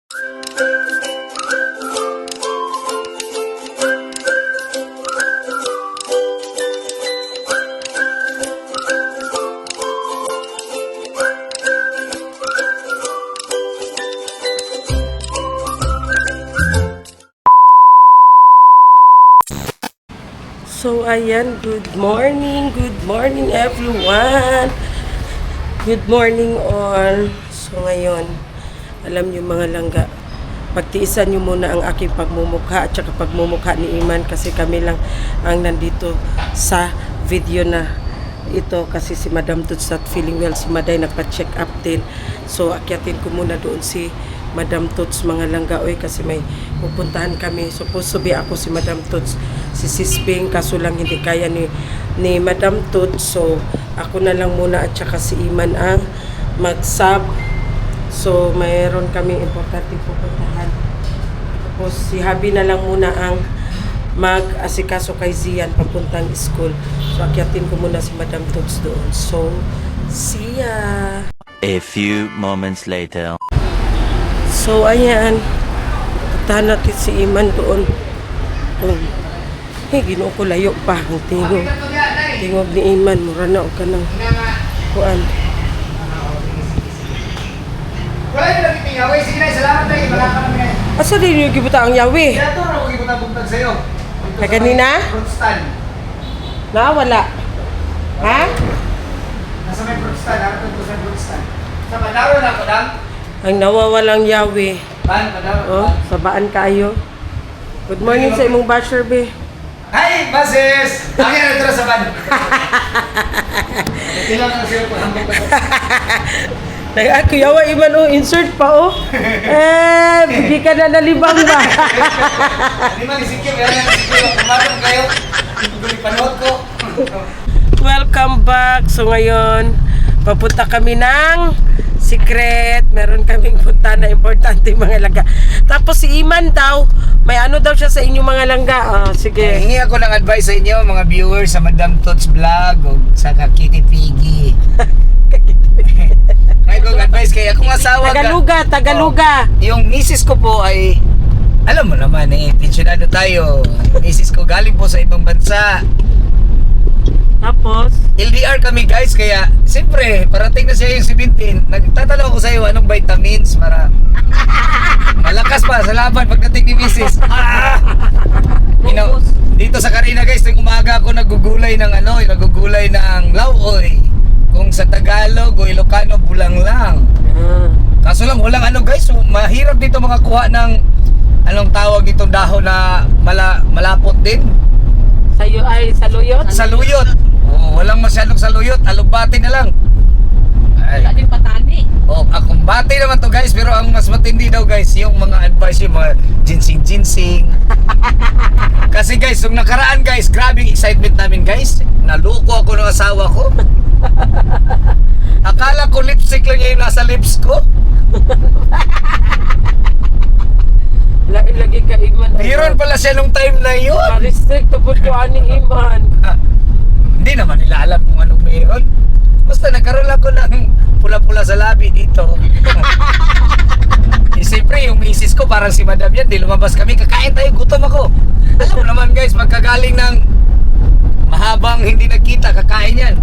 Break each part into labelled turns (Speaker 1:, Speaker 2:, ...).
Speaker 1: So, ayan, good morning everyone. Good morning all. So, ngayon, alam niyo mga langga, pagtiisan niyo muna ang aking pagmumukha at saka pagmumukha ni Iman kasi kami lang ang nandito sa video na ito kasi si Madam Tuts not feeling well. Si Maday nagpa-check up din. So, akyatin ko muna doon si Madam Tuts mga langga kasi may pupuntahan kami. Supposed to be ako si Madam Tuts, si Sisping, kaso lang hindi kaya ni Madam Tuts. So ako na lang muna at saka si Iman ang mag-sub. So mayroon kami importante pupuntahan. Tapos si Habi na lang muna ang mag-asikaso kay Zian papuntang school. So akyatin ko muna si Madam Tuts doon. So see ya!
Speaker 2: A few moments later.
Speaker 1: So, ayan. Puntahan natin si Iman doon. Ginoo ko layo pa. Ang tingog ni Iman. Mura na o ka ng kuan.
Speaker 3: Wala yung naging yawe. Sige na, salamat tayo. Malaka namin.
Speaker 1: Asa din yung gibuta ang yawi?
Speaker 3: Kaya ito, ako gibuta buntag sa'yo.
Speaker 1: Ay, kanina?
Speaker 3: Fruit stand.
Speaker 1: Wala. Ha?
Speaker 3: Nasa may fruit stand. Harap ito sa fruit stand. Sa Padaro na ako, Dam?
Speaker 1: Ang nawawalang yawi.
Speaker 3: Ban, Padaro.
Speaker 1: Sabaan kayo. Good morning sa imong basher, be.
Speaker 3: Hi, basis! Ang yan ito sa ban. Kailangan na siya po hambang pa.
Speaker 1: Ako yawa Iman, insert pa, hindi ka na nalibang ba?
Speaker 3: Hindi man isikip, yan ang isikip. Pumatong kayo. Panood ko.
Speaker 1: Welcome back. So ngayon, papunta kami ng secret. Meron kaming punta na importante mga langga. Tapos si Iman daw, may ano daw siya sa inyong mga langga. Sige.
Speaker 3: Hingi ako ng advice sa inyo, mga viewers sa Madam Tuts Vlog o sa Kakiti Piggy. May kong advice kaya kung asawa ka.
Speaker 1: Tagaluga.
Speaker 3: Yung misis ko po ay, alam mo naman pensionado tayo. Misis ko galing po sa ibang bansa.
Speaker 1: Tapos,
Speaker 3: LDR kami guys, kaya siyempre parating na siya yung 17. Nagtatanong ako sa iyo anong vitamins para malakas pa sa laban pagdating ni misis. Dito sa Karina guys, tuwing umaga ako nagugulay ng nagugulay ng lauoy. Kung sa Tagalog o Ilocano, bulang lang. Kaso lang, walang guys, mahirap dito makakuha ng anong tawag itong dahon na malapot din.
Speaker 1: sa'yo ay saluyot?
Speaker 3: Saluyot. Oo, walang masyadong saluyot, alugbati na lang.
Speaker 4: Wala din patani.
Speaker 3: Akong bati naman to guys, pero ang mas matindi daw guys, yung mga advice, yung mga ginseng. Kasi guys, yung nakaraan guys, grabe yung excitement namin guys. Naluko ako ng asawa ko. Akala ko lipstick lang yung nasa lips ko.
Speaker 1: Lagi ka Iman.
Speaker 3: Meron pala siya nung time na yun.
Speaker 1: Restrict to po ni Iman.
Speaker 3: Hindi naman nila alam kung anong meron. Basta nagkaroon ako ng pula-pula sa labi dito. Siyempre yung misis ko parang si Madam yan. Di lumabas kami, kakain tayo, gutom ako. Alam mo naman guys, magkagaling ng mahabang hindi nagkita, kakain yan.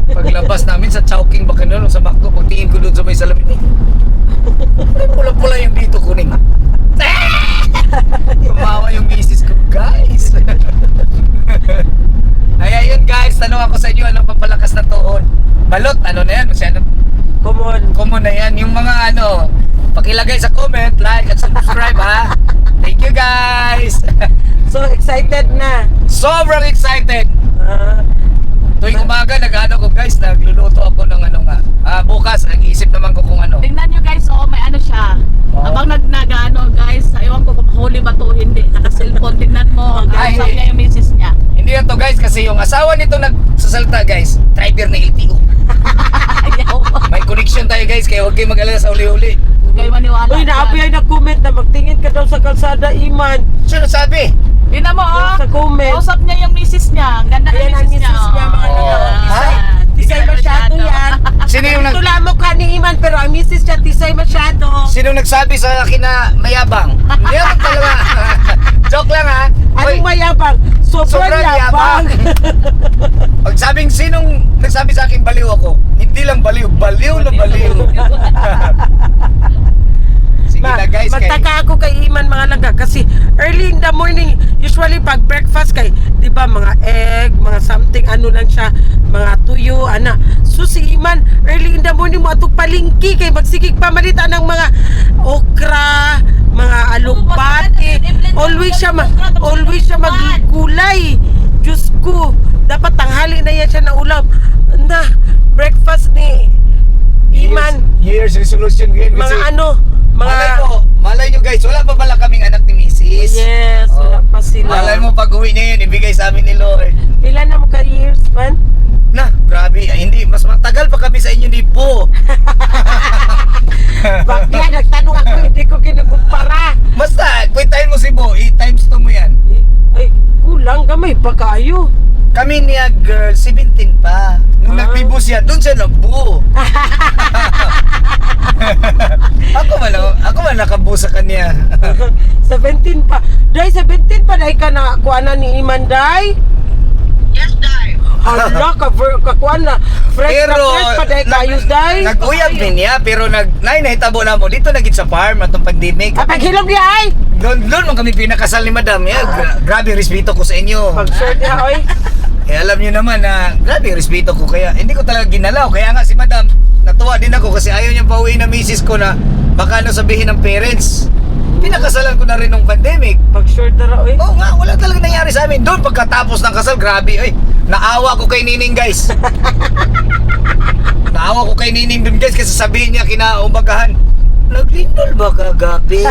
Speaker 3: Paglabas namin sa Chowking Bacanero sa McDo, pagtingin ko doon sa may salamin pula-pula yung dito kuning. Tumawa yung misis ko guys. Ay ayun guys, tanong ako sa inyo, anong papalakas na tuhod? Balot, ano na yan? Masyado common na yan. Yung mga pakilagay sa comment, like at subscribe ha. Thank you guys.
Speaker 1: So excited na.
Speaker 3: Sobrang excited. Tuwing umaga nag-ano ko guys, nagluluto ako ng bukas, nag-iisip naman ko kung ano.
Speaker 4: Tingnan nyo guys, may ano siya. Habang nag-ano guys, ewan ko kung huli ba to hindi. Naka-cellphone, tingnan mo.
Speaker 3: Ay,
Speaker 4: Sabi niya yung misis niya.
Speaker 3: Hindi na to guys, kasi yung asawa nito nagsasalita guys, driver na LTO.
Speaker 4: Ayaw.
Speaker 3: May connection tayo guys, kaya huwag kayo mag-alala sa uli-uli.
Speaker 4: Huwag kayo maniwala.
Speaker 1: Uy, naapi ay nag-comment na magtingin ka daw sa kalsada, Iman.
Speaker 3: Sino sabi?
Speaker 4: Tingnan mo
Speaker 1: Sa comment.
Speaker 4: Kausap niya yung misis niya. Ang ganda ng
Speaker 1: Ayan ang
Speaker 4: misis niya.
Speaker 1: misis niya, mga
Speaker 4: Oh,
Speaker 1: langga.
Speaker 3: Ay,
Speaker 4: yan.
Speaker 1: Tisay masyado yan.
Speaker 3: Sino yung
Speaker 1: Ito lamok ka ni Iman, pero ang misis niya, tisay masyado.
Speaker 3: Sino nagsabi sa akin na mayabang? Mayabang talaga. Joke lang ha. Hoy,
Speaker 1: Anong mayabang? Sobrang yabang.
Speaker 3: Pag sabing sinong nagsabi sa akin baliw ako, hindi lang baliw, baliw na baliw. Sige na guys,
Speaker 1: Magtaka ako kay Iman mga langga kasi early in the morning, usually pag breakfast kay, di ba mga egg, mga something, ano lang siya, mga tuyo, ana. So si Iman, early in the morning mo atong palingki kay magsigig pamalita ng mga okra, mga alubate. Always siya magkulay. Diyos ko, dapat tanghali na yan siya na ulam. Na, breakfast ni Iman.
Speaker 3: Year's resolution ngayon kasi
Speaker 1: Mga ano,
Speaker 3: malay nyo guys, wala pa pala kaming anak ni Mrs.
Speaker 1: Yes, wala pa sila.
Speaker 3: Malay mo pag uwi niya yun, ibigay sa amin ni Lord.
Speaker 1: Ilan na mo ka years, man?
Speaker 3: Na, grabe, hindi, mas matagal pa kami sa inyo di po.
Speaker 1: Bakit nagtanong ako, hindi ko kinukumpara.
Speaker 3: Basta, kwentahin mo si Bo, i-times 2 mo yan.
Speaker 1: Ay, kulang gamay pa kayo.
Speaker 3: Kami niya girl, 17 pa. Nung nagbibo siya, dun siya nagbuo. ako man nakabuo sa kanya.
Speaker 1: 17 pa. Day, 17 pa dahil ka na kuana ni Iman, day?
Speaker 4: Yes, Day.
Speaker 1: Hala, kakuan na. Fresh pa dahil kayo, day?
Speaker 3: Nag-uyab din niya, pero nahitabo na mo. Dito nagit sa farm atong pandemic.
Speaker 1: Paghilom niya, ay!
Speaker 3: Doon man kami pinakasal ni madam. Grabe, respeto ko sa inyo.
Speaker 1: Pag-short niya, oy.
Speaker 3: Alam niyo naman na grabe respeto ko kaya hindi ko talaga ginalaw. Kaya nga si madam, natuwa din ako kasi ayaw niyang pauwiin na misis ko na baka ano sabihin ng parents. Pinakasalan ko na rin nung pandemic.
Speaker 1: Pag-short na ra, oy.
Speaker 3: Oo nga, wala talaga nangyari sa amin. Doon pagkatapos ng kasal, grabe. Ay, naawa ko kay Nining guys. Naawa ko kay Nining dun guys kasi sabihin niya kinaumagahan. Naglindol ba kagabi?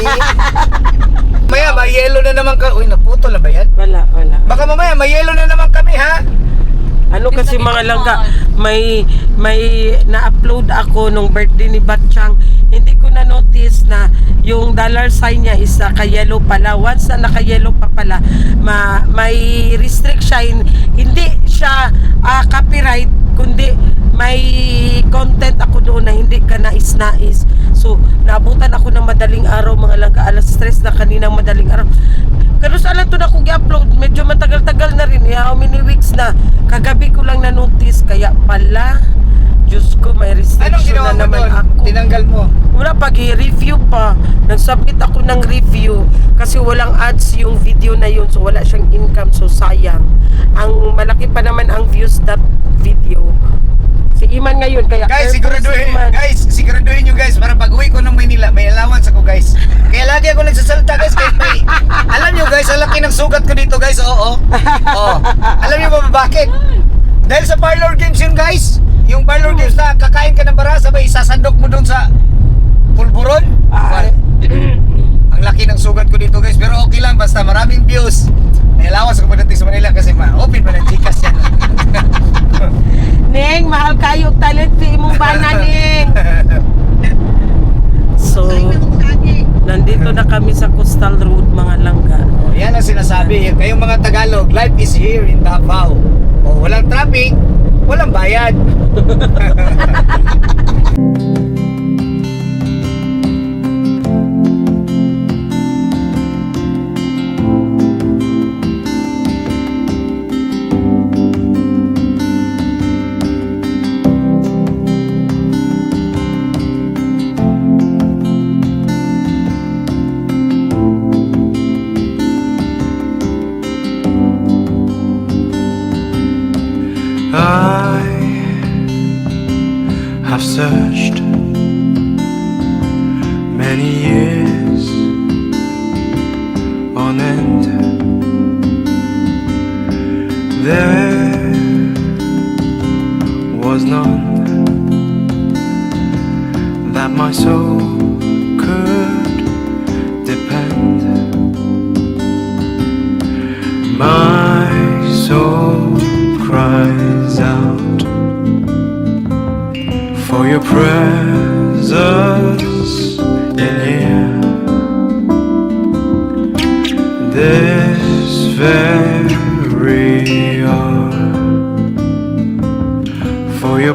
Speaker 3: Maya, may yellow na naman ka. Uy, naputol na ba yan?
Speaker 1: Wala.
Speaker 3: Baka mamaya, may yellow na naman kami ha?
Speaker 1: Ano kasi mga langga, may na-upload ako nung birthday ni Batchang. Hindi ko na notice na yung dollar sign niya is naka-yellow pala. Once na naka-yellow pa pala, may restriction. Hindi siya copyright, kundi may content ako doon na hindi ka nais-nais. So, naabutan ako ng madaling araw, mga langga, alas 3 na kaninang madaling araw. Pero sa alam to na kong i-upload, medyo matagal-tagal na rin. How many weeks na? Kagabi ko lang na-notice, kaya pala, Diyos ko, may
Speaker 3: Anong
Speaker 1: restriction
Speaker 3: ginawa
Speaker 1: na
Speaker 3: mo
Speaker 1: naman
Speaker 3: doon?
Speaker 1: ako.
Speaker 3: Tinanggal mo?
Speaker 1: Wala, pag-review pa. Nag-submit ako ng review kasi walang ads yung video na yun, so wala siyang income, so sayang. Ang malaki pa naman ang views that video. Si Iman ngayon, kaya
Speaker 3: Guys,
Speaker 1: careful si Iman.
Speaker 3: siguraduhin nyo guys, para pag uwi ko ng Maynila, may allowance ako guys. Kaya lagi ako nagsasalita guys, kahit may, alam nyo guys, ang laki ng sugat ko dito guys, oo. Alam nyo ba bakit? Dahil sa parlor games yun guys, yung parlor games na kakain ka ng bara, sabay isasandok mo dun sa pulburon. Ang laki ng sugat ko dito guys, pero okay lang, basta maraming views. May allowance ako pagdating sa Manila kasi ma-open pa ng Gcash yan.
Speaker 1: Neng, mahal kayo talent fee mong bana, Neng. So, nandito na kami sa Coastal Road, mga langga.
Speaker 3: Yan ang sinasabi. Kayong mga Tagalog, life is here in Davao. Walang traffic, walang bayad.
Speaker 5: I have searched many years on end. There was none that my soul could depend. My soul cries out for your presence in here. This very hour, for your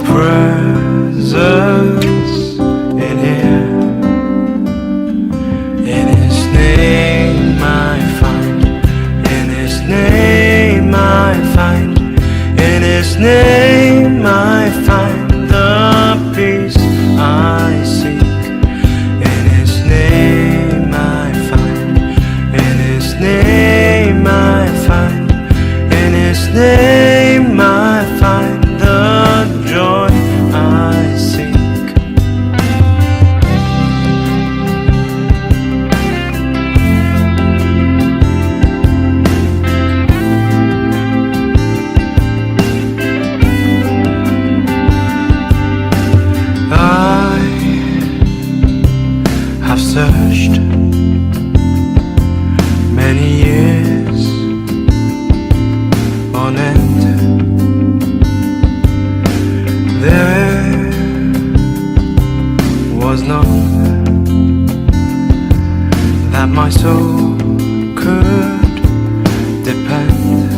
Speaker 5: name I find the peace I seek. In His name I find. In His name I find. In His name I find the joy I seek. I have searched many years on end. There was none that my soul could depend.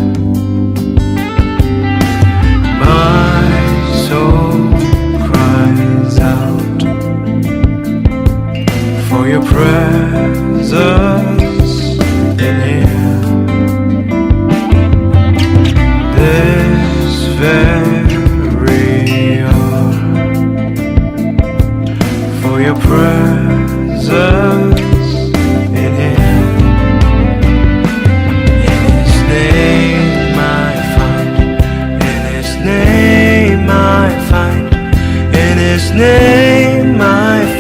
Speaker 5: My soul cries out for your presence in here. This very hour, for your presence in here. In His name I find. In His name I find. In His name I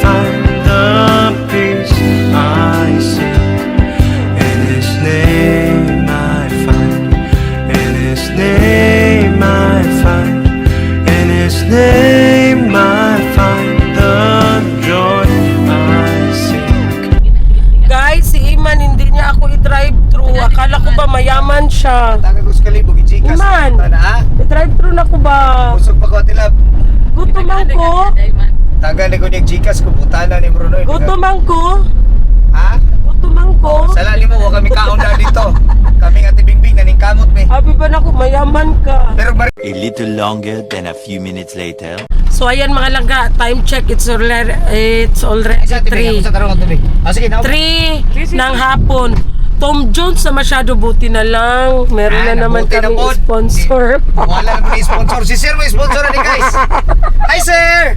Speaker 5: find the peace I seek. In His name I find. In His name I find. In His name I find the joy I seek.
Speaker 1: Guys, si Iman hindi niya ako i-drive-thru. Akala ko ba mayaman siya.
Speaker 3: Taga ko sa kalibog, i-Gcash.
Speaker 1: Iman.
Speaker 3: Ha?
Speaker 1: I-drive-thru na ko ba?
Speaker 3: Busog pa ko atilab.
Speaker 1: Gutomang ko.
Speaker 3: Taga ni ko niya Gcash ko, butana ni Bruno.
Speaker 1: Gutomang ko.
Speaker 3: Ha?
Speaker 1: Gutomang ko.
Speaker 3: Sa lalim mo, huwag kami kaon na dito. Kaming ati Bingbing, naning kamot me.
Speaker 1: Abi ba na ko mayaman ka?
Speaker 3: Pero bari
Speaker 2: A little longer than a few minutes later.
Speaker 1: So ayan mga langga, time check. It's already
Speaker 3: sa tibig
Speaker 1: 3.
Speaker 3: ako sa tarong tubig. Sige, na.
Speaker 1: 3 ng hapon. Tom Jones na masyado, buti na lang. Meron na naman
Speaker 3: nabuti na
Speaker 1: kaming
Speaker 3: po.
Speaker 1: sponsor.
Speaker 3: Wala na may sponsor. Si Sir may sponsor ni guys. Hi Sir!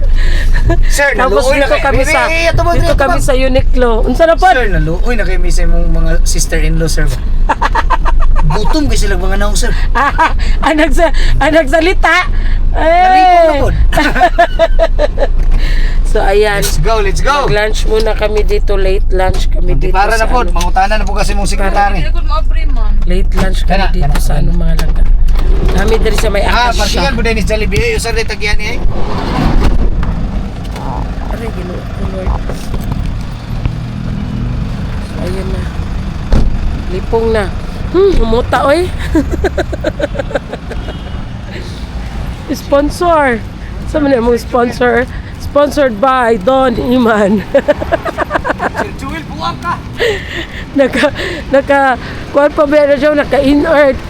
Speaker 3: Sir,
Speaker 1: Tapos
Speaker 3: naluoy na
Speaker 1: dito kami sa
Speaker 3: dito
Speaker 1: kami sa Uniqlo. Unsa na po?
Speaker 3: Sir, naluoy na kayo misa mong mga sister-in-law, sir. Gutom kayo sila mga naong, sir.
Speaker 1: ang nagsalita.
Speaker 3: Nalipong na po.
Speaker 1: So ayan.
Speaker 3: Let's go, let's go.
Speaker 1: Mag-lunch muna kami dito, late lunch kami
Speaker 3: Di
Speaker 1: dito
Speaker 3: para na
Speaker 1: sa
Speaker 3: po,
Speaker 1: ano.
Speaker 3: mangutana na po kasi mong sekretary.
Speaker 1: Late lunch kami
Speaker 3: Kana,
Speaker 1: dito
Speaker 3: kana,
Speaker 1: sa ano mga langga. Kami diri sa may
Speaker 3: Ah,
Speaker 1: Akasya.
Speaker 3: partiyan po din ni Jollibee. Yung sir, tagihan niya eh.
Speaker 1: Aray, Ginoo ko, Lord. So, ayun na. Lipong na. Umuta, oy. Sponsor. Saan mo mong sponsor? Sponsored by Don Iman.
Speaker 3: Sir Jewel, buwang ka.
Speaker 1: Kuwan pa ba na siya, naka-in-earth.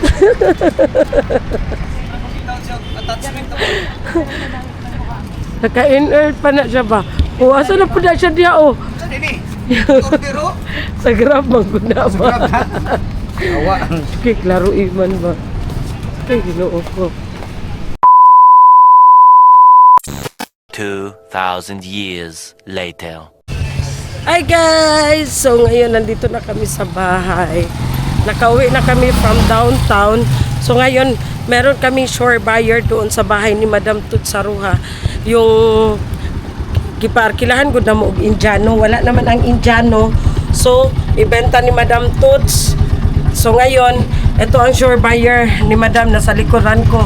Speaker 3: Attachment na po.
Speaker 1: Naka-in-earth pa na siya ba? O, asa na po na siya diya, oh.
Speaker 3: Saan ini? Ordero?
Speaker 1: Sa Grab, maguna ba?
Speaker 3: Grab na. Awa.
Speaker 1: Kay, klaro Iman ba? Kay, Ginoo ko.
Speaker 2: 2,000 years later.
Speaker 1: Hi guys! So ngayon nandito na kami sa bahay. Nakauwi na kami from downtown. So ngayon meron kaming shore buyer doon sa bahay ni Madam Tut Saruha. Yung kiparkilahan ko na mo og Indiano. Wala naman ang Indiano. So ibenta ni Madam Tuts. So ngayon ito ang shore buyer ni Madam nasa likuran ko.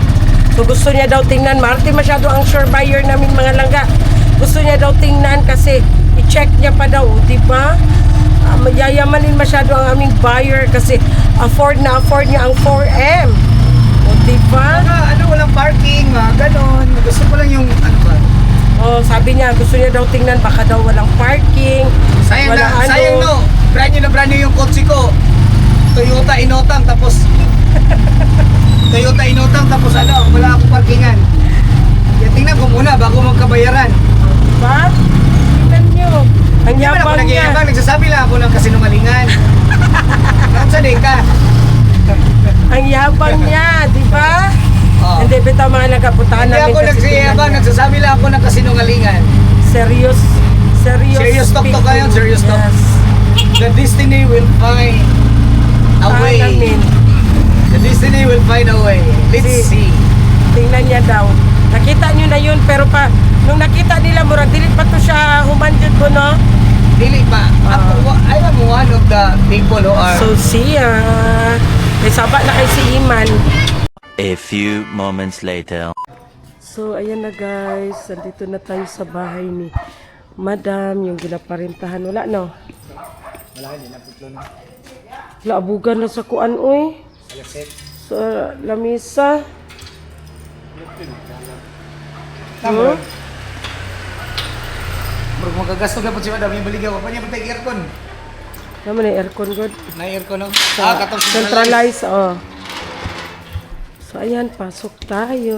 Speaker 1: So gusto niya daw tingnan, Marte masyado ang shore buyer namin mga langga. Gusto niya daw tingnan kasi i-check niya pa daw, di ba? Mayayamanin masyado ang aming buyer kasi afford niya ang 4M. O di ba?
Speaker 3: Ano, walang parking, ganon. Gusto ko lang yung, ano ba?
Speaker 1: O sabi niya, gusto niya daw tingnan, baka daw walang parking.
Speaker 3: Sayang
Speaker 1: wala
Speaker 3: na, sayang no. Brand new yung kotse ko. Toyota Inotang, tapos Toyota Inotang, tapos ano, wala akong parkingan. Kaya tingnan ko muna bago magkabayaran.
Speaker 1: Diba? Tingnan niyo. Ang
Speaker 3: Hindi man ako
Speaker 1: yabang niya.
Speaker 3: nag-iabang, nagsasabi lang ako ng kasinungalingan. Saan ka?
Speaker 1: Ang yabang niya, di ba?
Speaker 3: Oh.
Speaker 1: Hindi, bitaw mga langga, puntahan
Speaker 3: Hindi
Speaker 1: namin
Speaker 3: ako
Speaker 1: kasi tingnan
Speaker 3: nagsiyabang,
Speaker 1: niya.
Speaker 3: nagsasabi lang ako ng kasinungalingan.
Speaker 1: Serious
Speaker 3: Serious talk to kayo,
Speaker 1: speaking.
Speaker 3: serious talk.
Speaker 1: Yes.
Speaker 3: The destiny will find a way.
Speaker 1: Alamin.
Speaker 3: The destiny will find a way. Let's see.
Speaker 1: Tingnan niya daw. Nakita niyo na yun, pero nung nakita nila, murag dili pa to siya humanjud ko, no?
Speaker 3: Dili pa. Ako, I am one of the people who are...
Speaker 1: So, siya. May saba na kay si Iman.
Speaker 2: A few moments later.
Speaker 1: So, ayan na guys. Nandito na tayo sa bahay ni Madam. Yung ginaparintahan. Wala, no?
Speaker 3: Wala, hindi naputlo na.
Speaker 1: Wala, abugan na sa kuan, uy. Sa lamisa.
Speaker 3: Tama. Bro, magagasto ka po si Madam. Yung baligaw. Pa niya patay aircon.
Speaker 1: Naman na aircon, good.
Speaker 3: Na aircon, no? Katong
Speaker 1: Centralize, oh. So, ayan, pasok tayo.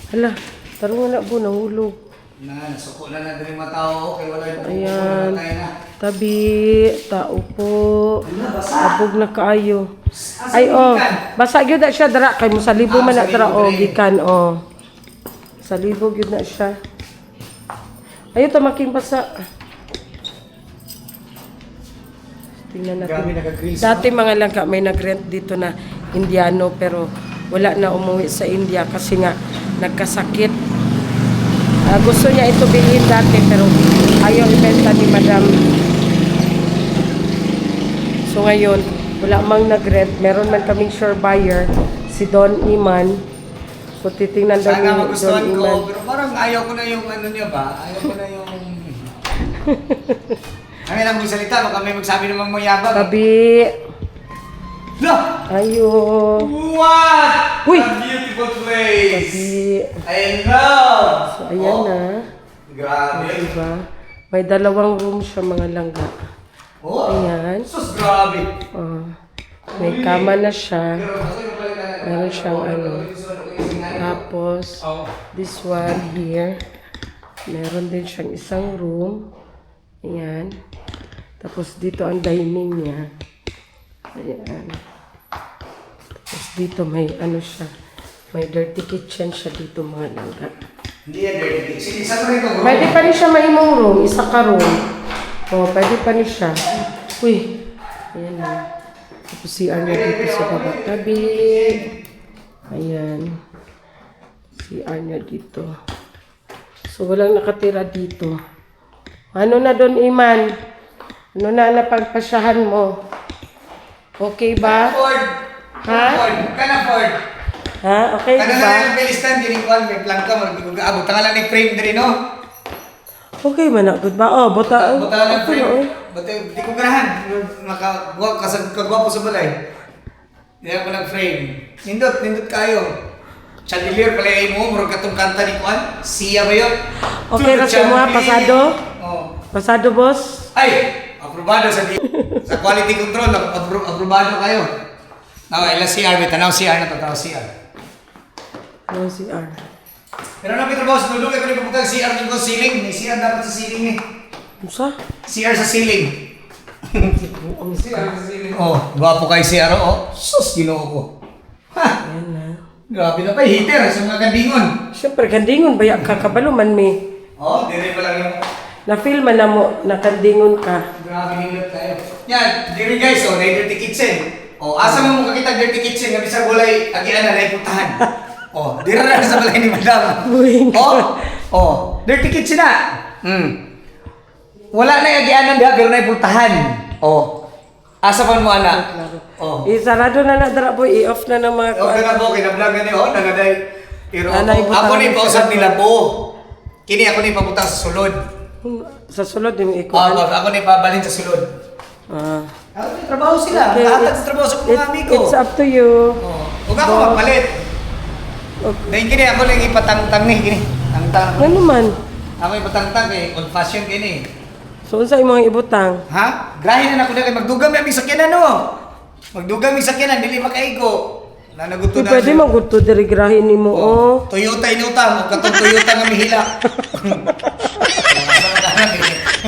Speaker 1: Hala, tarong na po, nahulog.
Speaker 3: Nasuko na na din mga tao. Okay, wala yung
Speaker 1: Ayan.
Speaker 3: tayo na.
Speaker 1: Tabi, tao po. Abog na kaayo. Ay, oh, basa yun na siya, dara. Kay mo sa libo man na,
Speaker 3: sa
Speaker 1: dara,
Speaker 3: libo,
Speaker 1: oh,
Speaker 3: dre.
Speaker 1: gikan, oh. Sa libo yun na siya. Ayun, tamaking basa. Tingnan
Speaker 3: Grabe,
Speaker 1: natin.
Speaker 3: nagag-grills.
Speaker 1: Dati mga langka, may nag-rent dito na Indiano, pero wala na umuwi sa India kasi nga nagkasakit. Gusto niya ito bilhin dati, pero ayaw ibenta ni Madam. So ngayon, wala mang nag-rent. Meron man kaming sure buyer, si Don Iman. So titingnan daw
Speaker 3: Sana
Speaker 1: ni Don
Speaker 3: magustuhan
Speaker 1: Iman.
Speaker 3: ko. Pero parang ayaw ko na yung ano niya ba? Ayaw ko na yung... Ay, lang mong salita. Baka may magsabi namang mayabang.
Speaker 1: Tabi.
Speaker 3: No!
Speaker 1: Ayo.
Speaker 3: What?
Speaker 1: Uy!
Speaker 3: A beautiful place!
Speaker 1: Tabi.
Speaker 3: I love!
Speaker 1: So ayan na.
Speaker 3: Grabe.
Speaker 1: Diba? May dalawang room siya mga langga.
Speaker 3: Oh,
Speaker 1: Ayan.
Speaker 3: sus, grabe.
Speaker 1: Oh. May kama na siya. Meron siyang ano. Tapos, this one here. Meron din siyang isang room. Ayan. Tapos dito ang dining niya. Ayan. Tapos dito may ano siya. May dirty kitchen siya dito mga langga.
Speaker 3: Hindi yan dirty. Sige, saan mo rin ito?
Speaker 1: Pwede pa rin siya maimong room. Isa ka room. Oh, pwede pa rin siya. Uy. Ayan na. Tapos CR niya dito sa baba tabi. Ayan. CR niya dito. So, walang nakatira dito. Ano na doon, Iman? Ano na napagpasyahan mo? Okay ba?
Speaker 3: Ford.
Speaker 1: Ha?
Speaker 3: Ford. Kana Ford.
Speaker 1: Ha? Okay
Speaker 3: Ano
Speaker 1: ba?
Speaker 3: na yung pilistan? Ginikuan, may plangka, mag-abot. Tanga lang ni frame din, no?
Speaker 1: Okay ba na? Good ba? Oh, bota.
Speaker 3: Buta lang
Speaker 1: Okay na,
Speaker 3: frame.
Speaker 1: oy.
Speaker 3: Buta, di ko grahan. Kagwapo sa balay. Hindi ako nag-frame. Nindot kayo. Chandelier pala yung mo, murag katong kanta ni Juan. Siya ba yun?
Speaker 1: Okay na siya mo, ha? Pasado?
Speaker 3: Oh.
Speaker 1: Pasado, boss?
Speaker 3: Ay! Aprobado sa sa quality control. Aprobado kayo. Now, ilang CR. May tanaw CR na tataw CR.
Speaker 1: Ano CR?
Speaker 3: Pero na Peter Boss, nulungay ko rin pupunta ang CR dito sa ceiling. May CR dapat sa ceiling eh.
Speaker 1: Ano sa?
Speaker 3: CR sa ceiling. CR sa ceiling. Oh, gwapo kay CR oh. Sus, ginoo ko. Ha!
Speaker 1: Ayan na.
Speaker 3: Grabe na pa, heater sa mga kandingon.
Speaker 1: Siyempre, kandingon ba yung kakabalo man me?
Speaker 3: Oh, dire pa lang yung...
Speaker 1: Na-feel man na mo, nakandingon ka.
Speaker 3: Grabe nilot tayo. Yan, dire guys, oh, na dirty kitchen. Oh, asa mo makakita dirty kitchen, nga bisag walay agian na naiputahan. Oh, dire na sa balay ni Madam.
Speaker 1: Buwing ka.
Speaker 3: Oh, dirty kitchen na. Wala na yung agianan diha, pero naiputahan. Oh, asa pa mo ana? Oh.
Speaker 1: Isarado na na dara boy, i-off na ng mga
Speaker 3: Okay na po, kinablog na niyo, nagaday. Pero
Speaker 1: Nanay,
Speaker 3: ako
Speaker 1: butang
Speaker 3: ni
Speaker 1: na
Speaker 3: pausap
Speaker 1: siya.
Speaker 3: nila po. Kini ako ni papunta sa sulod.
Speaker 1: Sa sulod yung
Speaker 3: Oh,
Speaker 1: ikuan.
Speaker 3: ako ni pabalin sa sulod.
Speaker 1: Ah.
Speaker 3: Ako may trabaho sila.
Speaker 1: Okay,
Speaker 3: Lahat sa trabaho sa mga amigo.
Speaker 1: It's up to you.
Speaker 3: Oh, huwag ako magpalit.
Speaker 1: Okay.
Speaker 3: Dahil kini ako lang ipatangtang ni kini. Tangtang.
Speaker 1: Ano man?
Speaker 3: Ako ipatangtang eh, old fashion kini.
Speaker 1: So, unsa imong ibutang?
Speaker 3: Ha? Grahe na ako na kay magdugam mi sakyanan no. Magdugam mi sakyanan dili makaigo. Na naguto
Speaker 1: Di
Speaker 3: na.
Speaker 1: pwede magudto diri grahin nimo. Oh.
Speaker 3: Toyota inutang, o katong Toyota nga mihila.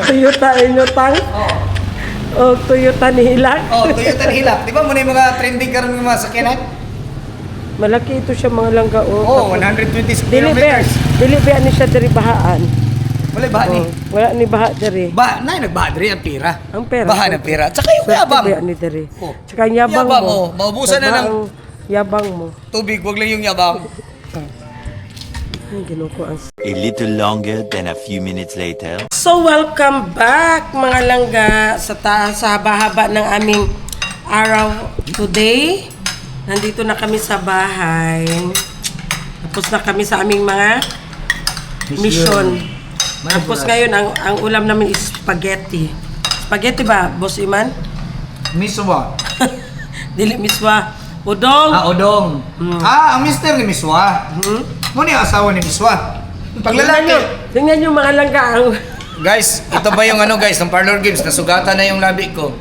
Speaker 1: Toyota inyotang.
Speaker 3: Oh.
Speaker 1: O Toyota ni Hilak.
Speaker 3: Oh, Toyota na hilak. Di ba mo na yung mga trending karon ng mga sakyanan?
Speaker 1: Malaki ito siya mga langga.
Speaker 3: Oh,
Speaker 1: Tapos,
Speaker 3: 120
Speaker 1: Dili ba?
Speaker 3: kilometers.
Speaker 1: Dili ba ni siya diri bahaan?
Speaker 3: Wala ba ni?
Speaker 1: Wala ni baha diri.
Speaker 3: Ba, nay nagbaha diri ang pira.
Speaker 1: Ang pera.
Speaker 3: Baha ng pira. Tsaka yung
Speaker 1: Swerte
Speaker 3: yabang.
Speaker 1: ba ni diri?
Speaker 3: Oh.
Speaker 1: Tsaka ang yabang
Speaker 3: Yabang,
Speaker 1: mo.
Speaker 3: oh. Maubusan na ng
Speaker 1: Ang yabang mo.
Speaker 3: tubig, wag lang yung yabang.
Speaker 1: Ang ginuko ang
Speaker 2: A little longer than a few minutes later.
Speaker 1: So, welcome back mga langga sa taas, sa haba-haba ng aming araw today. Nandito na kami sa bahay. Tapos na kami sa aming mga mission. Tapos ngayon, ang ulam namin is spaghetti. Spaghetti ba, Boss Iman?
Speaker 3: Miswa.
Speaker 1: Dili miswa. Udong.
Speaker 3: Odong. Ang mister ni Miswa. Mo ni asawa ni Miswa. Paglalaki.
Speaker 1: Tingnan nyo mga langga.
Speaker 3: Guys, ito ba yung guys, ng parlor games, nasugatan na yung labi ko.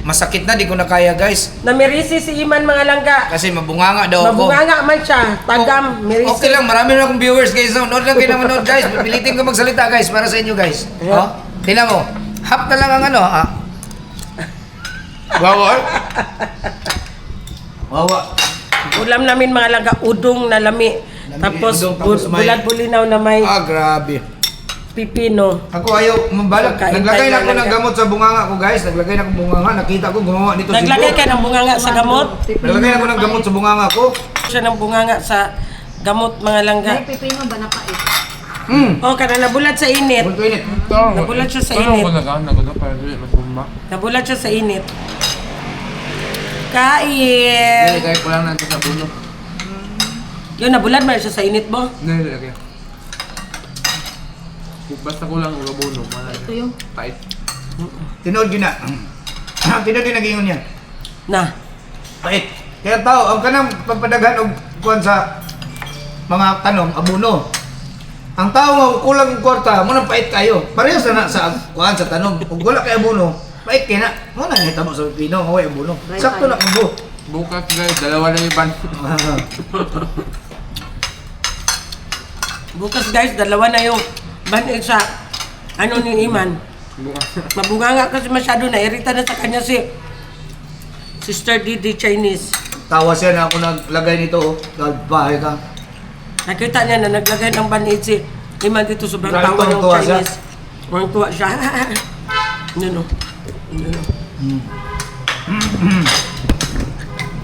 Speaker 3: Masakit na, di ko na kaya guys.
Speaker 1: Namirisi si Iman mga langga.
Speaker 3: Kasi mabunganga daw ako.
Speaker 1: Mabunganga man siya. Tagam, mirisi.
Speaker 3: Okay lang, marami na akong viewers guys. Nood lang kayo na manood guys. Pilitin ko magsalita guys para sa inyo guys.
Speaker 1: Yeah.
Speaker 3: Oh, tingnan mo. Half na lang ang Wawa. Wawa.
Speaker 1: Ulam namin mga langga, udong na lami. Tapos,
Speaker 3: udong, tapos may-
Speaker 1: bulad-bulinaw na may
Speaker 3: Grabe.
Speaker 1: pipino.
Speaker 3: Ako ayaw mabalak.
Speaker 1: Kain
Speaker 3: Naglagay
Speaker 1: tayo
Speaker 3: na ako
Speaker 1: ng
Speaker 3: ng gamot sa bunganga ko guys. Naglagay na ako ng bunganga. Nakita ko gumawa nito
Speaker 1: Naglagay ka ng bunganga sa gamot.
Speaker 3: Naglagay na ako ng gamot sa bunganga ko.
Speaker 1: Siya ng bunganga sa gamot mga langga.
Speaker 4: Ay, pipino ba napait?
Speaker 1: Oh, kana nabulat sa init.
Speaker 3: Punto init.
Speaker 1: Nabulat siya sa init.
Speaker 6: Ano
Speaker 1: Nabulat siya sa init. Kain!
Speaker 6: Kaya ko lang natin sa puno.
Speaker 1: Yun, nabulat mo siya sa init mo?
Speaker 6: Hindi, lagi. Basta ko lang ugabono.
Speaker 4: Ito yung
Speaker 6: Pait.
Speaker 3: Tinood yun na. Tinood yun nag-iingon yan.
Speaker 1: Na.
Speaker 3: Pait. Kaya tao, ang kanang pagpadaghan og kuan sa mga tanong, abuno. Ang tao nga kulang ng kwarta, mo nang pait kayo. Parehas na sa kuan sa tanong. Kung wala kay abuno, pait kay na. Mo na hitabo sa Pilipino, nga way abuno. Sakto na kubo.
Speaker 6: Bukas guys, dalawa na yung ban.
Speaker 1: Bukas guys, dalawa na yung banil sa ano ni Iman.
Speaker 6: Bukas.
Speaker 1: Mabunganga kasi masyado na. Irita na sa kanya si Sister Didi Chinese.
Speaker 3: Tawa siya na ako naglagay nito. Oh. Bahay ka.
Speaker 1: Nakita niya na naglagay ng banid si Iman dito sobrang
Speaker 3: Grabe,
Speaker 1: tawa ng
Speaker 3: tuwa siya.
Speaker 1: Chinese. Walang tuwa siya. Ano? Ano?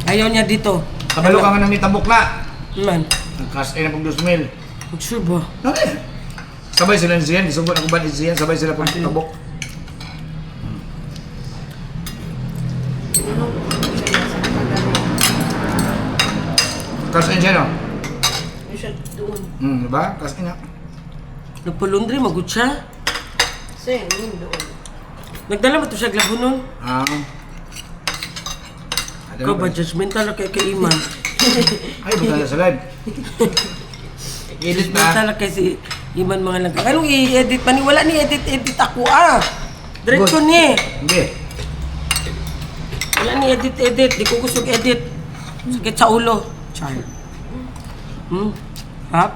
Speaker 1: Ayaw niya dito.
Speaker 3: Kabalo ka nga nang nitabok na.
Speaker 1: Man,
Speaker 3: Nagkas ay na pag 2,000.
Speaker 1: sure ba?
Speaker 3: Okay. Sabay sila ni Zian, isugot ako ba ni Zian, sabay sila pag tabok. Kasin siya no?
Speaker 1: Siya doon.
Speaker 3: Diba? Kasin na.
Speaker 1: Nagpalundri, magut siya. doon. Nagdala mo ito siya glabunon. Ikaw ba, judgmental na kay Iman?
Speaker 3: Ay, buka na sa live. Edit
Speaker 1: Judgmental
Speaker 3: na.
Speaker 1: na kay si Iman mga lang. Anong i-edit pa ni? Wala ni edit ako Diretso
Speaker 3: Good.
Speaker 1: ni.
Speaker 3: Hindi.
Speaker 1: Wala ni edit. Di ko gusto edit. Sakit sa ulo. Char. Hap?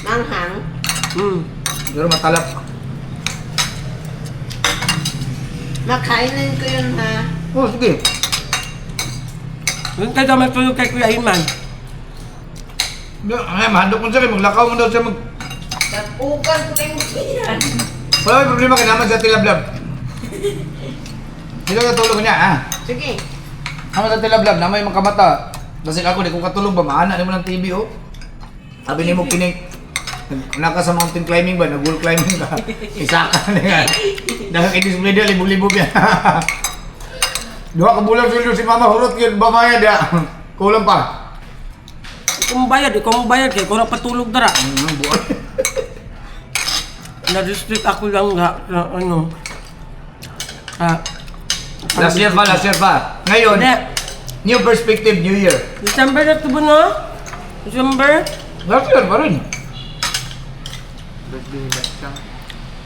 Speaker 4: manghang.
Speaker 3: Pero matalap.
Speaker 4: Makainin ko yun ha.
Speaker 3: Oh, sige.
Speaker 1: Yung tayo matulog kay Kuya Iman.
Speaker 3: Ay, mahandok mo siya. Maglakaw mo daw siya mag...
Speaker 4: Tapukan ko na yung siyan.
Speaker 3: Wala may problema ka naman sa tilablab. Hindi ka tulog niya, ha?
Speaker 4: Sige.
Speaker 3: Naman sa tilablab, na may makamata. Kasi ako, di ko katulog ba? Maana naman ng TV, oh. Sabi ni mo kining... Naka sa mountain climbing ba? Nag-wall climbing ka. Isa ka na nga. Nakakidisplay na, libo-libo yan. Dua ka bulan sulo si Mama Hurot yun, bamayad ya. Kulang pa.
Speaker 1: Kung bayad, ikaw mo bayad kay kung patulog dara.
Speaker 3: Buwan.
Speaker 1: Na-restrict ako lang na ano.
Speaker 3: Last year pa. Ngayon,
Speaker 1: Hindi.
Speaker 3: new perspective, new year.
Speaker 1: December na ito ba no? December?
Speaker 3: Last year pa rin.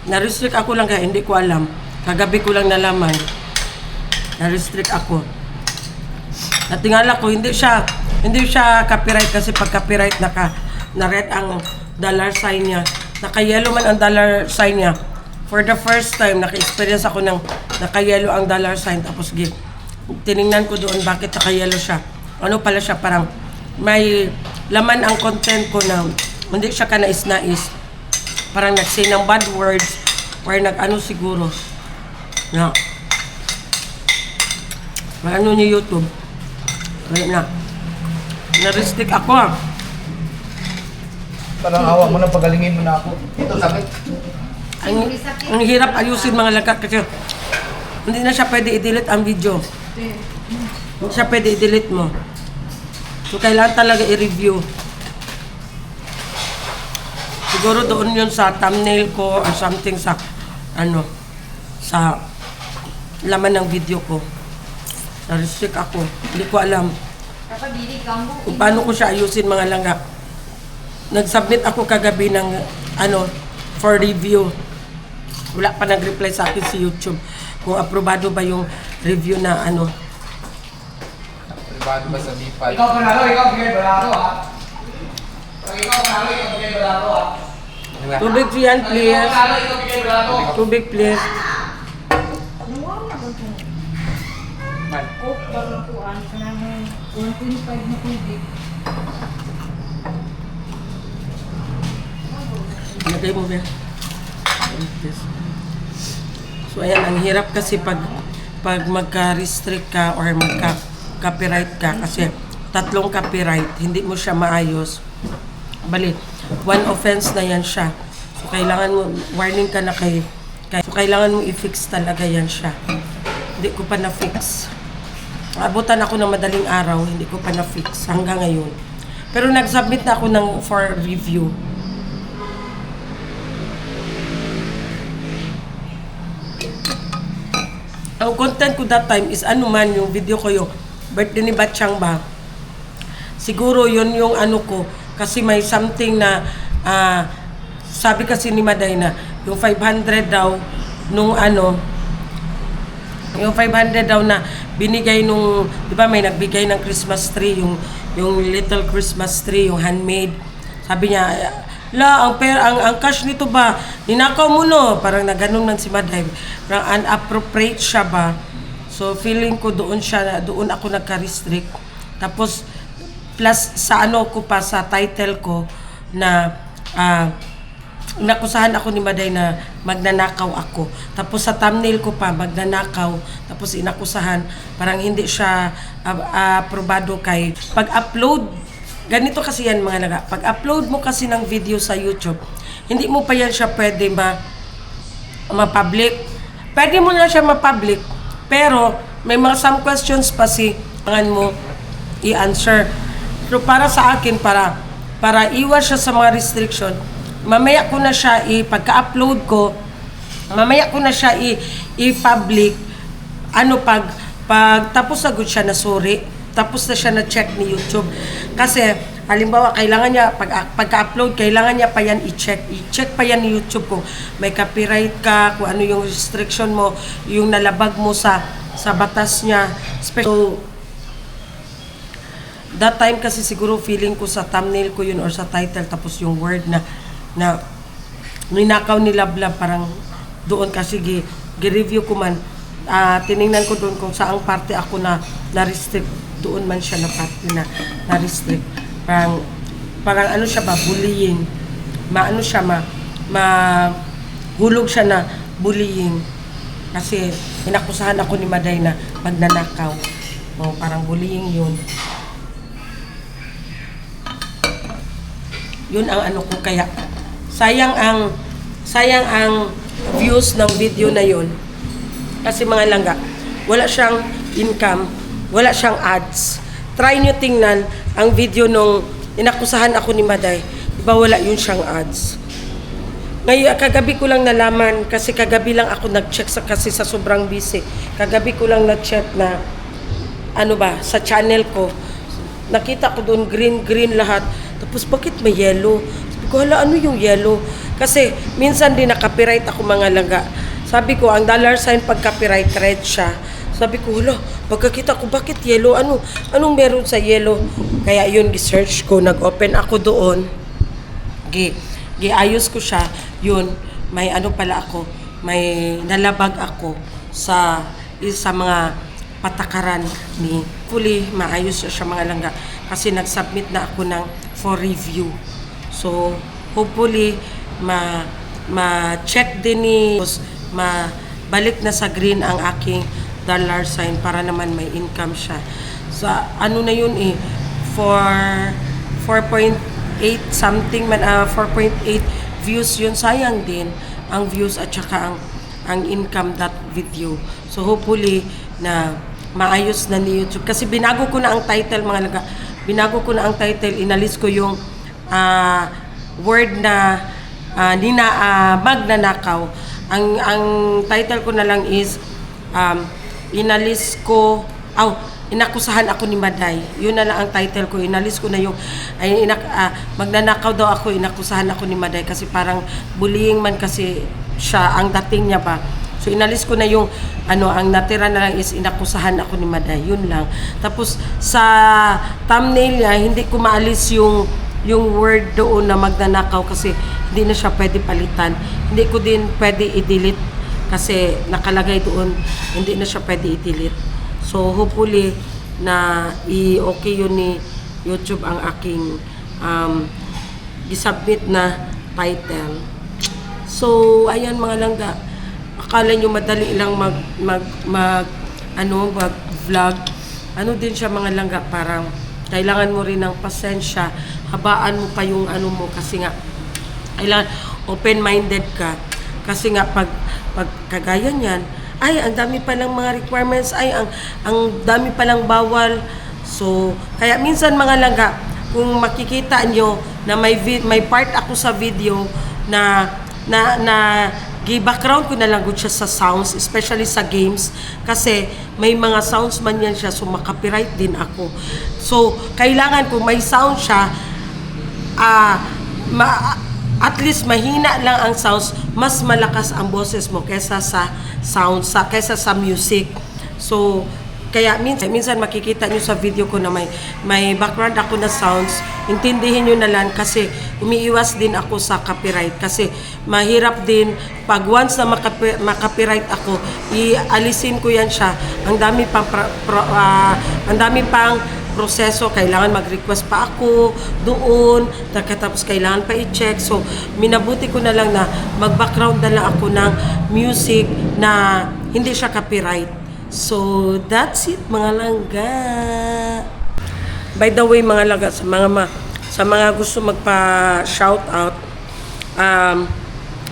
Speaker 1: Na-restrict ako lang kaya hindi ko alam. Kagabi ko lang nalaman. Na-restrict ako. At tingala ko, hindi siya copyright kasi pag copyright na-red ang dollar sign niya. Naka-yellow man ang dollar sign niya. For the first time, naka-experience ako ng naka-yellow ang dollar sign. Tapos tiningnan ko doon bakit naka-yellow siya. Ano pala siya, parang may laman ang content ko na hindi siya kanais-nais. Parang nag-say ng bad words or nag-ano siguro. Na. Ano ni YouTube. Kaya na. Na-restrict ako ah.
Speaker 3: Parang awa mo na, pagalingin mo na ako. Ito sakit.
Speaker 1: Ang hirap ayusin mga lagat kasi hindi na siya pwede i-delete ang video. Hindi siya pwede i-delete mo. So, kailangan talaga i-review. Siguro doon yun sa thumbnail ko or something sa, sa laman ng video ko. Na-restrict ako. Hindi ko alam kung paano ko siya ayusin mga langga. Nag-submit ako kagabi ng, for review. Wala pa nag-reply sa akin si YouTube kung aprobado ba yung review na
Speaker 6: Privado ba sa B5?
Speaker 3: Ikaw panalo, ikaw bigay balato ha. Pag ikaw panalo, ikaw bigay balato ha.
Speaker 1: Tubig yan,
Speaker 3: Pag ikaw
Speaker 1: please.
Speaker 3: panalo, ikaw bigay balato.
Speaker 1: Tubig, please. Lagay mo ba? So ayan, ang hirap kasi pag magka-restrict ka or magka-copyright ka kasi 3 copyright, hindi mo siya maayos. Bali, 1 offense na yan siya. So kailangan mo, warning ka na so kailangan mo i-fix talaga yan siya. Hindi ko pa na-fix. Abutan ako ng madaling araw, hindi ko pa na-fix hanggang ngayon. Pero nag-submit na ako for review. Ang content ko that time is yung video ko yung birthday ni Batchang ba. Siguro yun yung ko kasi may something na sabi kasi ni Maday na yung 500 daw nung yung 500 daw na binigay nung, di ba may nagbigay ng Christmas tree, yung little Christmas tree, yung handmade. Sabi niya, ang cash nito ba, ninakaw mo no? Parang naganon man si Maday. Parang unappropriate siya ba? So feeling ko doon ako nagka-restrict. Tapos, plus sa ko pa, sa title ko, na nakusahan ako ni Maday na magnanakaw ako. Tapos sa thumbnail ko pa, magnanakaw. Tapos inakusahan, parang hindi siya aprobado kay pag-upload. Ganito kasi yan mga laga. Pag-upload mo kasi ng video sa YouTube, hindi mo pa yan siya pwede ma-public. Pwede mo na siya ma-public, pero may mga some questions pa mo i-answer. Pero para sa akin, para iwas siya sa mga restriction, mamaya ko na siya pagka-upload ko, mamaya ko na siya i-public, pag tapos agad siya na sorry, tapos na siya na-check ni YouTube. Kasi, halimbawa, kailangan niya, pagka-upload, kailangan niya pa yan i-check. I-check pa yan ni YouTube kung may copyright ka, kung ano yung restriction mo, yung nalabag mo sa batas niya. So, that time kasi siguro feeling ko sa thumbnail ko yun or sa title, tapos yung word na ninakaw ni Lablab, parang doon kasi gi-review ko man. Tiningnan ko doon kung saang parte ako na-restrict. Doon man siya na parte na-restrict. Parang siya ba, bullying. Hulog siya na bullying. Kasi inakusahan ako ni Maday na magnanakaw. Parang bullying yun. Yun ang ko, kaya sayang ang views ng video na yun. Kasi mga langga, wala siyang income, wala siyang ads. Try nyo tingnan ang video nung inakusahan ako ni Maday. Diba wala yun siyang ads. Ngayon, kagabi ko lang nalaman, kasi kagabi lang ako nag-check kasi sa sobrang busy. Kagabi ko lang nag-check na, sa channel ko. Nakita ko doon, green lahat. Tapos bakit may yellow? Sabi ko, hala, ano yung yellow? Kasi minsan din na-copyright ako mga langga. Sabi ko, ang $sign pag copyright, red siya. Sabi ko, hala, pagkakita ko, bakit yellow? Anong meron sa yellow? Kaya yun, gi-search ko, nag-open ako doon. Giayos ko siya. Yun, may pala ako, may nalabag ako sa mga patakaran ni Hopefully, maayos siya mga langga kasi nag-submit na ako ng for review. So, hopefully, ma-check din ni balik na sa green ang aking dollar sign para naman may income siya. So, ano na yun for 4.8 something man, 4.8 views yun. Sayang din ang views at saka ang income that video. So, hopefully, na maayos na ni YouTube. Kasi binago ko na ang title, mga laga. Binago ko na ang title. Inalis ko yung word na magnanakaw. Ang title ko na lang is inakusahan ako ni Maday. Yun na lang ang title ko. Inalis ko na yung magnanakaw daw ako, inakusahan ako ni Maday kasi parang bullying man kasi siya ang dating niya ba. So inalis ko na yung ang natira na lang is inakusahan ako ni Maday. Yun lang. Tapos sa thumbnail niya hindi ko maalis yung word doon na magnanakaw kasi hindi na siya pwede palitan. Hindi ko din pwede i-delete kasi nakalagay doon, hindi na siya pwede i-delete. So hopefully na okay yun ni YouTube ang aking isubmit na title. So ayan mga langga, akala nyo madali lang mag-vlog. Ano din siya mga langga, parang kailangan mo rin ng pasensya, habaan mo pa yung mo kasi nga kailangan open-minded ka kasi nga pag kagaya niyan ang dami pa lang mga requirements, ang dami pa lang bawal. So kaya minsan mga langga, kung makikita nyo na may part ako sa video na background ko na lang siya sa sounds, especially sa games kasi may mga sounds man yan siya, so makapiright din ako. So kailangan kung may sound siya, at least mahina lang ang sounds, mas malakas ang boses mo kaysa sa sounds, kaysa sa music. So kaya minsan makikita nyo sa video ko na may background ako na sounds, intindihin nyo na lang kasi umiiwas din ako sa copyright kasi mahirap din pag once na makapiright ako, ialisin ko yan siya. Ang dami pang proseso, kailangan mag-request pa ako doon, tapos kailangan pa i-check. So minabuti ko na lang na mag-background na lang ako ng music na hindi siya copyright. So, that's it mga langga. By the way mga langga, sa mga gusto magpa-shoutout,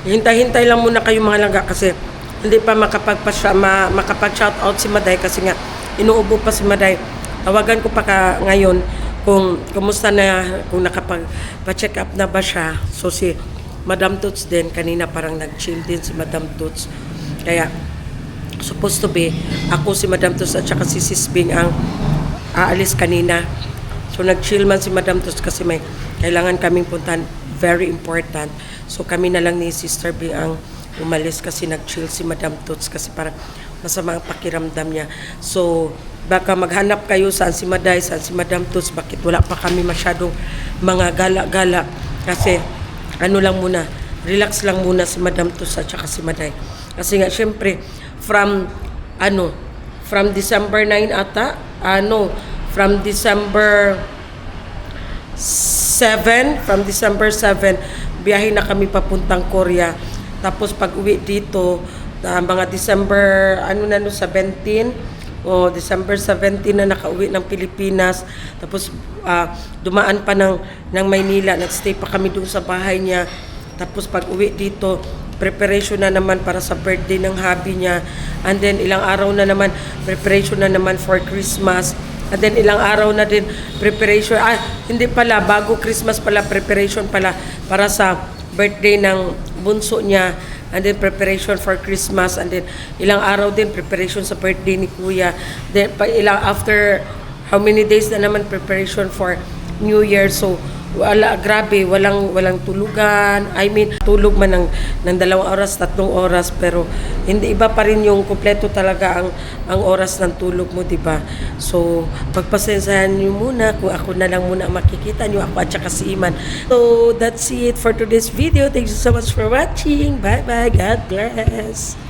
Speaker 1: hintay-hintay lang muna kayo mga langga kasi hindi pa makapag-shoutout si Maday kasi nga inuubo pa si Maday. Tawagan ko pa ngayon kung kumusta na, kung nakapag-check up na ba siya. So si Madam Toots din, kanina parang nag-chill din si Madam Toots. Kaya supposed to be ako, si Madam Toots at saka si Sis Bing ang aalis kanina. So nag-chill man si Madam Toots kasi may kailangan kaming puntahan, very important. So kami na lang ni Sister Bing ang umalis kasi nag-chill si Madam Toots kasi parang masama ang pakiramdam niya. So baka maghanap kayo saan si Maday, saan si Madam Toots, bakit wala pa kami masyadong mga gala-gala kasi lang muna, relax lang muna si Madam Toots at saka si Maday. Kasi nga syempre from December 9 ata, from December 7, biyahe na kami papuntang Korea. Tapos pag uwi dito, mga December 17 o December 17 na nakauwi ng Pilipinas. Tapos dumaan pa ng Maynila, nagstay pa kami doon sa bahay niya. Tapos pag uwi dito, preparation na naman para sa birthday ng hubby niya. And then ilang araw na naman, preparation na naman for Christmas. And then ilang araw na din preparation. Hindi pala, bago Christmas pala, preparation pala para sa birthday ng bunso niya. And then preparation for Christmas. And then ilang araw din preparation sa birthday ni Kuya. Then after how many days na naman preparation for New Year. So grabe, walang tulugan. I mean, tulog man ng 2 oras, 3 oras, pero hindi, iba pa rin yung kumpleto talaga ang oras ng tulog mo, di ba? So, pagpasensahan niyo muna kung ako na lang muna makikita niyo, ako at saka si Iman. So, that's it for today's video. Thank you so much for watching. Bye-bye. God bless.